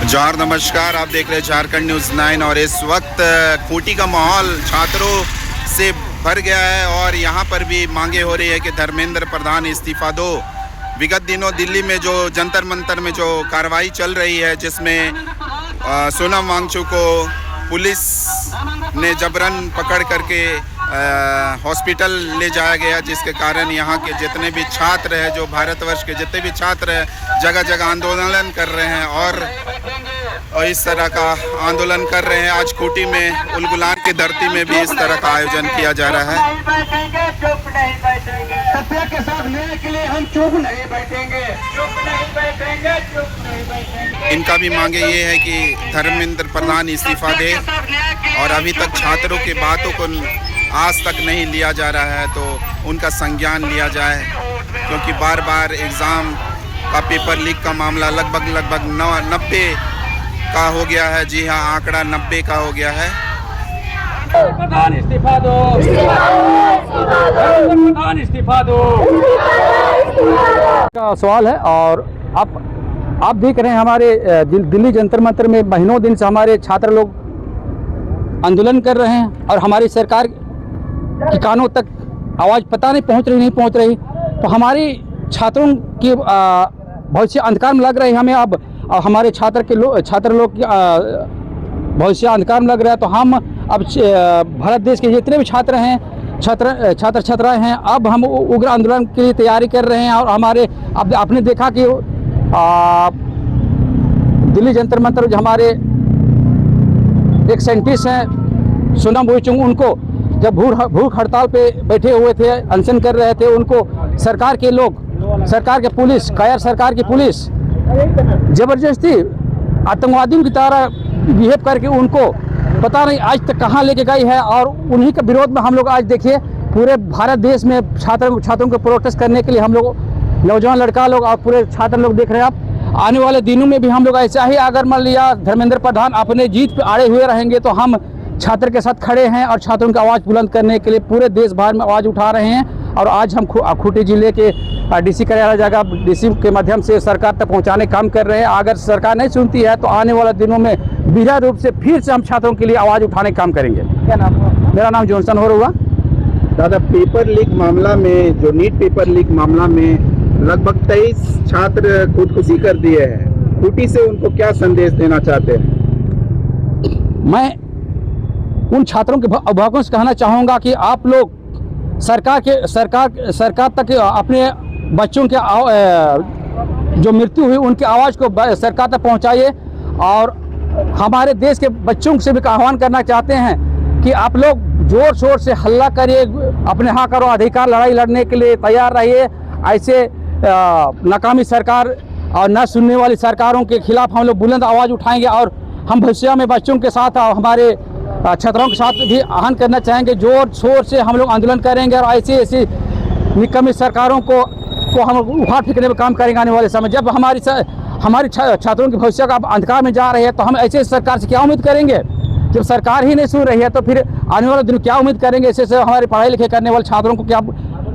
जोहार नमस्कार, आप देख रहे हैं झारखंड न्यूज़ 9। और इस वक्त खूंटी का माहौल छात्रों से भर गया है और यहाँ पर भी मांगे हो रही है कि धर्मेंद्र प्रधान इस्तीफा दो। विगत दिनों दिल्ली में जो जंतर मंतर में जो कार्रवाई चल रही है, जिसमें सोनम वांगचुक को पुलिस ने जबरन पकड़ करके हॉस्पिटल ले जाया गया, जिसके कारण यहाँ के जितने भी छात्र हैं, जो भारतवर्ष के जितने भी छात्र हैं, जगह जगह आंदोलन कर रहे हैं और इस तरह का आंदोलन कर रहे हैं। आज खूंटी में उलगुलान की धरती में भी इस तरह का आयोजन किया जा रहा है। सत्य के साथ न्याय के लिए हम चुप नहीं बैठेंगे। इनका भी मांगे ये है कि धर्मेंद्र प्रधान इस्तीफा दे और अभी तक छात्रों की बातों को आज तक नहीं लिया जा रहा है, तो उनका संज्ञान लिया जाए, क्योंकि बार बार एग्ज़ाम का पेपर लीक का मामला लगभग 90 का हो गया है। जी हाँ, आंकड़ा 90 का हो गया है। प्रधान इस्तीफा दो, प्रधान इस्तीफा दो का सवाल है। और आप देख रहे हैं हमारे दिल्ली जंतर मंतर में महीनों दिन से हमारे छात्र लोग आंदोलन कर रहे हैं और हमारी सरकार की कानों तक आवाज़ पता नहीं पहुंच रही। तो हमारी छात्रों की भविष्य अंधकार में लग रही है। हमें अब हमारे छात्र लोग की भविष्य अंधकार में लग रहा है। तो हम अब भारत देश के जितने भी छात्र हैं, छात्राएं हैं, अब हम उग्र आंदोलन के लिए तैयारी कर रहे हैं। और हमारे अब आपने देखा कि दिल्ली जंतर मंतर जो हमारे एक साइंटिस्ट हैं सोनम वांगचुक, उनको जब भूख हड़ताल पे बैठे हुए थे, अनशन कर रहे थे, उनको सरकार की पुलिस, कायर सरकार की पुलिस जबरदस्ती आतंकवादियों की तरह बिहेव करके उनको पता नहीं आज तक कहाँ लेके गई है। और उन्हीं के विरोध में हम लोग आज देखिए पूरे भारत देश में छात्रों को प्रोटेस्ट करने के लिए हम लोग नौजवान लड़का लोग और पूरे छात्र लोग देख रहे हैं। आप आने वाले दिनों में भी हम लोग ऐसा ही, अगर मान लिया धर्मेंद्र प्रधान अपने जीत पे अड़े हुए रहेंगे, तो हम छात्र के साथ खड़े हैं और छात्रों की आवाज़ बुलंद करने के लिए पूरे देश भर में आवाज़ उठा रहे हैं। और आज हम खूंटी जिले के डीसी कार्यालय जगह डीसी के माध्यम से सरकार तक पहुंचाने का काम कर रहे हैं। अगर सरकार नहीं सुनती है तो आने वाले दिनों में बृहद रूप से फिर से हम छात्रों के लिए आवाज़ उठाने का काम करेंगे। क्या नाम है? मेरा नाम जॉनसन हो रहा। दादा, पेपर लीक मामला में, जो नीट पेपर लीक मामला में लगभग 23 छात्र खुदकुशी कर दिए हैं। खूंटी से उनको क्या संदेश देना चाहते हैं? मैं उन छात्रों के अभिभावकों से कहना चाहूँगा कि आप लोग सरकार तक अपने बच्चों के जो मृत्यु हुई उनकी आवाज़ को सरकार तक पहुँचाइए। और हमारे देश के बच्चों से भी आह्वान करना चाहते हैं कि आप लोग जोर शोर से हल्ला करिए, अपने हक और अधिकार लड़ाई लड़ने के लिए तैयार रहिए। ऐसे नाकामी सरकार और न सुनने वाली सरकारों के खिलाफ हम लोग बुलंद आवाज़ उठाएंगे। और हम भविष्य में बच्चों के साथ हमारे छात्रों के साथ भी आह्वान करना चाहेंगे, जोर शोर से हम लोग आंदोलन करेंगे और ऐसी निकम्मी सरकारों को हम उखाड़ फेंकने में काम करेंगे। आने वाले समय जब हमारी छात्रों के भविष्य का अंधकार में जा रही है, तो हम ऐसे सरकार से क्या उम्मीद करेंगे? जब सरकार ही नहीं सुन रही है तो फिर आने वाले दिन क्या उम्मीद करेंगे? ऐसे हमारे पढ़ाई लिखाई करने वाले छात्रों को क्या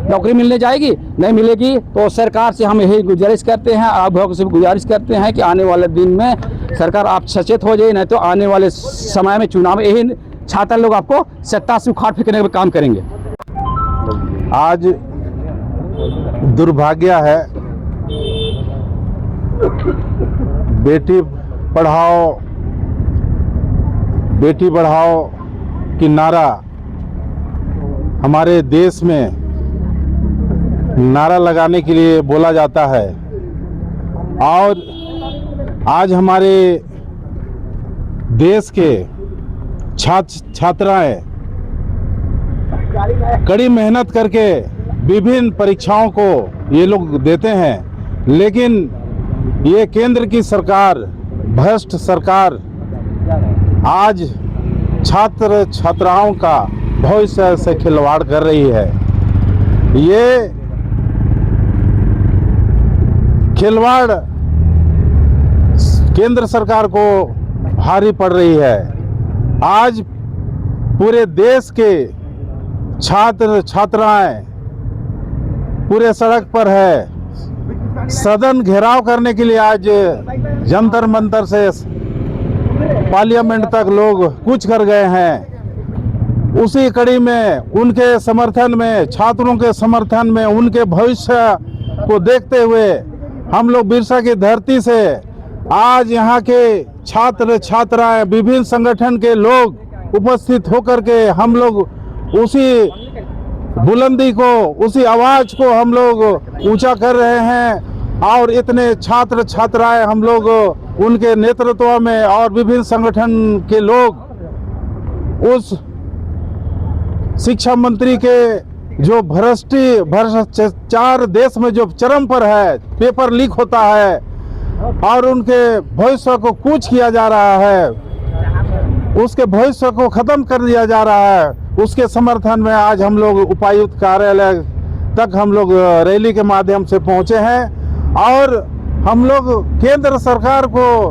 नौकरी मिलने जाएगी? नहीं मिलेगी। तो सरकार से हम यही गुजारिश करते हैं, अभिभावकों से भी गुजारिश करते हैं कि आने वाले दिन में सरकार आप सचेत हो जाए, नहीं तो आने वाले समय में चुनाव में यही छात्र लोग आपको सत्ता से उखाड़ फेंकने का काम करेंगे। आज दुर्भाग्य है, बेटी पढ़ाओ की नारा हमारे देश में नारा लगाने के लिए बोला जाता है। और आज हमारे देश के छात्राएं कड़ी मेहनत करके विभिन्न परीक्षाओं को ये लोग देते हैं, लेकिन ये केंद्र की सरकार, भ्रष्ट सरकार, आज छात्र छात्राओं का भविष्य से खिलवाड़ कर रही है। ये खिलवाड़ केंद्र सरकार को भारी पड़ रही है। आज पूरे देश के छात्र छात्राएं पूरे सड़क पर है। सदन घेराव करने के लिए आज जंतर मंतर से पार्लियामेंट तक लोग कूच कर गए हैं। उसी कड़ी में उनके समर्थन में, छात्रों के समर्थन में, उनके भविष्य को देखते हुए हम लोग बिरसा की धरती से आज यहाँ के छात्र छात्राएं, विभिन्न संगठन के लोग उपस्थित होकर के हम लोग उसी बुलंदी को, उसी आवाज को हम लोग ऊंचा कर रहे हैं। और इतने छात्र छात्राएं हम लोग उनके नेतृत्व में और विभिन्न संगठन के लोग उस शिक्षा मंत्री के जो भ्रष्टाचार देश में जो चरम पर है, पेपर लीक होता है और उनके भविष्य को कूच किया जा रहा है, उसके भविष्य को खत्म कर दिया जा रहा है, उसके समर्थन में आज हम लोग उपायुक्त कार्यालय तक हम लोग रैली के माध्यम से पहुंचे हैं। और हम लोग केंद्र सरकार को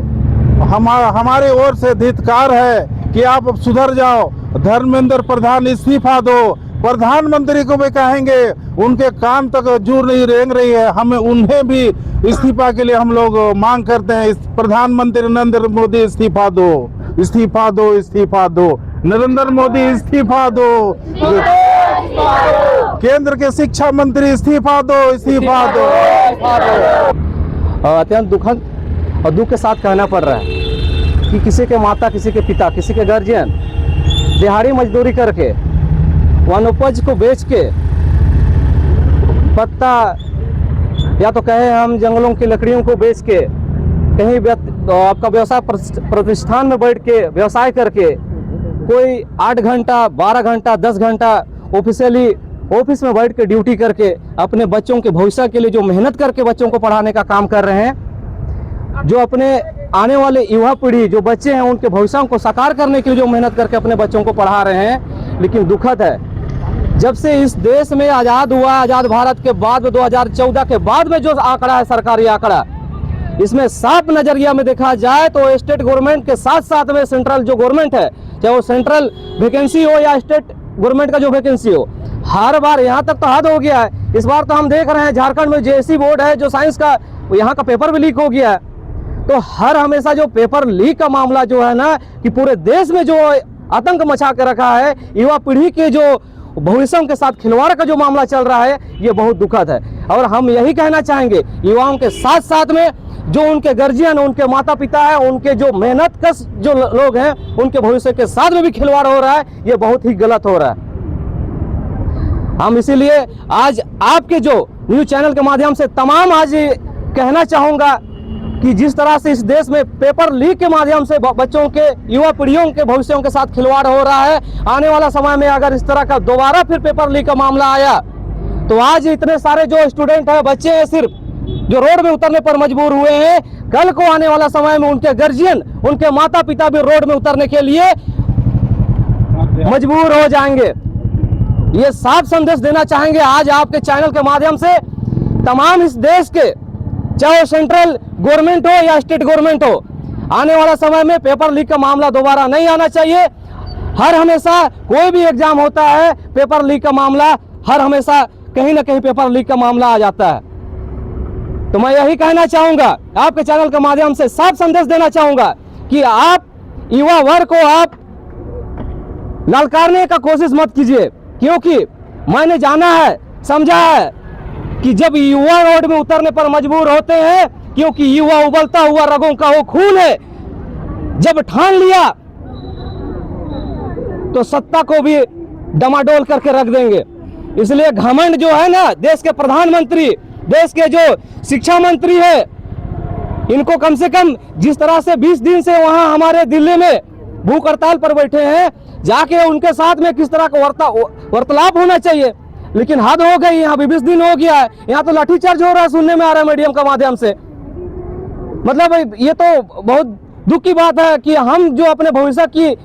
हमारे ओर से धिक्कार है कि आप सुधर जाओ, धर्मेंद्र प्रधान इस्तीफा दो। प्रधानमंत्री को भी कहेंगे, उनके कान तक जूर नहीं रेंग रही है, हमें उन्हें भी इस्तीफा के लिए हम लोग मांग करते हैं। प्रधानमंत्री नरेंद्र मोदी इस्तीफा दो, इस्तीफा दो, इस्तीफा दो, नरेंद्र मोदी इस्तीफा दो, केंद्र के शिक्षा मंत्री इस्तीफा दो, इस्तीफा दो। अत्यंत दुखद और दुख के साथ कहना पड़ रहा है कि किसी के माता, किसी के पिता, किसी के गार्जियन दिहाड़ी मजदूरी करके, वनोपज को बेच के, पत्ता या तो कहे हम जंगलों की लकड़ियों को बेच के, कहीं आपका व्यवसाय प्रतिष्ठान में बैठ के व्यवसाय करके, कोई 8 घंटा, 12 घंटा, 10 घंटा ऑफिशियली ऑफिस में बैठ के ड्यूटी करके अपने बच्चों के भविष्य के लिए जो मेहनत करके बच्चों को पढ़ाने का काम कर रहे हैं, जो अपने आने वाले युवा पीढ़ी जो बच्चे हैं उनके भविष्यों को साकार करने के लिए जो मेहनत करके अपने बच्चों को पढ़ा रहे हैं। लेकिन दुखद है, जब से इस देश में आज़ाद हुआ, आज़ाद भारत के बाद में 2014 के बाद में जो आंकड़ा है, सरकारी आंकड़ा, इसमें साफ नजरिया में देखा जाए तो स्टेट गवर्नमेंट के साथ साथ में सेंट्रल जो गवर्नमेंट है, चाहे वो सेंट्रल वैकेंसी हो या स्टेट गवर्नमेंट का जो वैकेंसी हो, हर बार यहाँ तक तो हद हो गया है। इस बार तो हम देख रहे हैं झारखंड में जेएससी बोर्ड है जो साइंस का, यहाँ का पेपर भी लीक हो गया है। तो हर हमेशा जो पेपर लीक का मामला जो है ना, कि पूरे देश में जो आतंक मचा के रखा है, युवा पीढ़ी के जो भविष्यों के साथ खिलवाड़ का जो मामला चल रहा है, ये बहुत दुखद है। और हम यही कहना चाहेंगे, युवाओं के साथ साथ में जो उनके गार्जियन, उनके माता पिता है, उनके जो मेहनत कश जो लोग हैं, उनके भविष्य के साथ में भी खिलवाड़ हो रहा है, ये बहुत ही गलत हो रहा है। हम इसीलिए आज आपके जो न्यूज चैनल के माध्यम से तमाम आज कहना चाहूँगा कि जिस तरह से इस देश में पेपर लीक के माध्यम से बच्चों के, युवा पीढ़ियों के भविष्यों के साथ खिलवाड़ हो रहा है, आने वाला समय में अगर इस तरह का दोबारा फिर पेपर लीक का मामला आया तो आज इतने सारे जो स्टूडेंट हैं, बच्चे हैं सिर्फ, जो रोड में उतरने पर मजबूर हुए हैं, कल को आने वाला समय में उनके गार्जियन, उनके माता पिता भी रोड में उतरने के लिए मजबूर हो जाएंगे। ये साफ संदेश देना चाहेंगे आज आपके चैनल के माध्यम से तमाम इस देश के, चाहे सेंट्रल गवर्नमेंट हो या स्टेट गवर्नमेंट हो, आने वाला समय में पेपर लीक का मामला दोबारा नहीं आना चाहिए। हर हमेशा कोई भी एग्जाम होता है, पेपर लीक का मामला हर हमेशा कहीं ना कहीं पेपर लीक का मामला आ जाता है। तो मैं यही कहना चाहूंगा, आपके चैनल के माध्यम से साफ संदेश देना चाहूंगा कि आप युवा वर्ग को आप ललकारने का कोशिश मत कीजिए, क्योंकि मैंने जाना है, समझा है कि जब युवा रोड में उतरने पर मजबूर होते हैं, क्योंकि युवा उबलता हुआ रगों का वो खून है, जब ठान लिया तो सत्ता को भी डमाडोल करके रख देंगे। इसलिए घमंड जो है ना, देश के प्रधानमंत्री, देश के जो शिक्षा मंत्री है, इनको कम से कम जिस तरह से 20 दिन से वहां हमारे दिल्ली में भूख हड़ताल पर बैठे हैं, जाके उनके साथ में किस तरह का वार्तालाप होना चाहिए। लेकिन हद हो गई, यहाँ 20 दिन हो गया है, यहाँ तो लाठीचार्ज हो रहा है, सुनने में आ रहा है मीडियम का माध्यम से। मतलब ये तो बहुत दुख की बात है कि हम जो अपने भविष्य की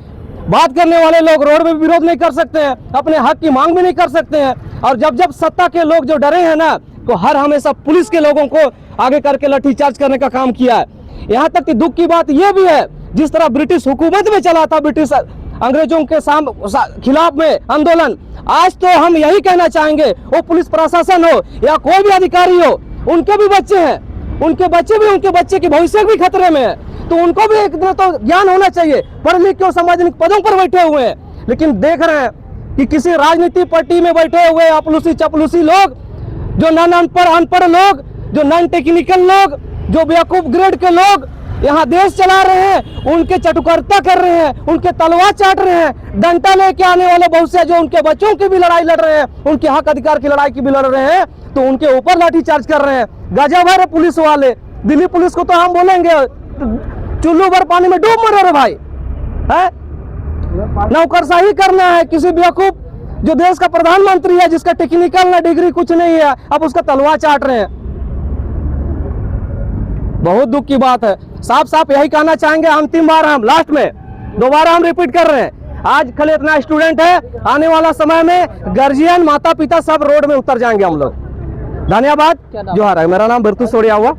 बात करने वाले लोग रोड में विरोध नहीं कर सकते हैं, अपने हक की मांग भी नहीं कर सकते हैं। और जब जब सत्ता के लोग जो डरे हैं ना, तो हर हमेशा पुलिस के लोगों को आगे करके लाठीचार्ज करने का काम किया है। यहाँ तक कि दुख की बात यह भी है, जिस तरह ब्रिटिश हुकूमत में चला था, ब्रिटिश अंग्रेजों के खिलाफ में आंदोलन, आज तो हम यही कहना चाहेंगे, वो पुलिस प्रशासन हो या कोई भी अधिकारी हो, उनके भी बच्चे हैं, उनके बच्चे भी, उनके बच्चे के भविष्य भी खतरे में है। तो उनको भी एक तो ज्ञान होना चाहिए। पढ़ लिख के सामाजिक पदों पर बैठे हुए हैं, लेकिन देख रहे हैं कि किसी राजनीतिक पार्टी में बैठे हुए अपलूसी चपलूसी लोग, जो अनपढ़ लोग, जो नॉन टेक्निकल लोग, जो बेवकूफ ग्रेड के लोग यहाँ देश चला रहे हैं, उनके चटुकारिता कर रहे हैं, उनके तलवार चाट रहे हैं। डंडा लेके आने वाले बहुत से जो उनके बच्चों की भी लड़ाई लड़ रहे हैं, उनके हक अधिकार की लड़ाई की भी लड़ रहे हैं, तो उनके ऊपर लाठीचार्ज कर रहे हैं। गाजियाबाद है पुलिस वाले, दिल्ली पुलिस को तो हम बोलेंगे चुल्लू भर पानी में डूब मरो रे भाई, है नौकरशाही करना है। किसी बेवकूफ जो देश का प्रधानमंत्री है, जिसका टेक्निकल ना डिग्री कुछ नहीं है, अब उसका तलवार चाट रहे हैं। बहुत दुख की बात है। साफ साफ यही कहना चाहेंगे, अंतिम बार हम लास्ट में दोबारा हम रिपीट कर रहे हैं, आज खाली इतना स्टूडेंट है, आने वाला समय में गार्जियन माता पिता सब रोड में उतर जाएंगे हम लोग। धन्यवाद, जोहार है। मेरा नाम बिरतू सोडिया हुआ।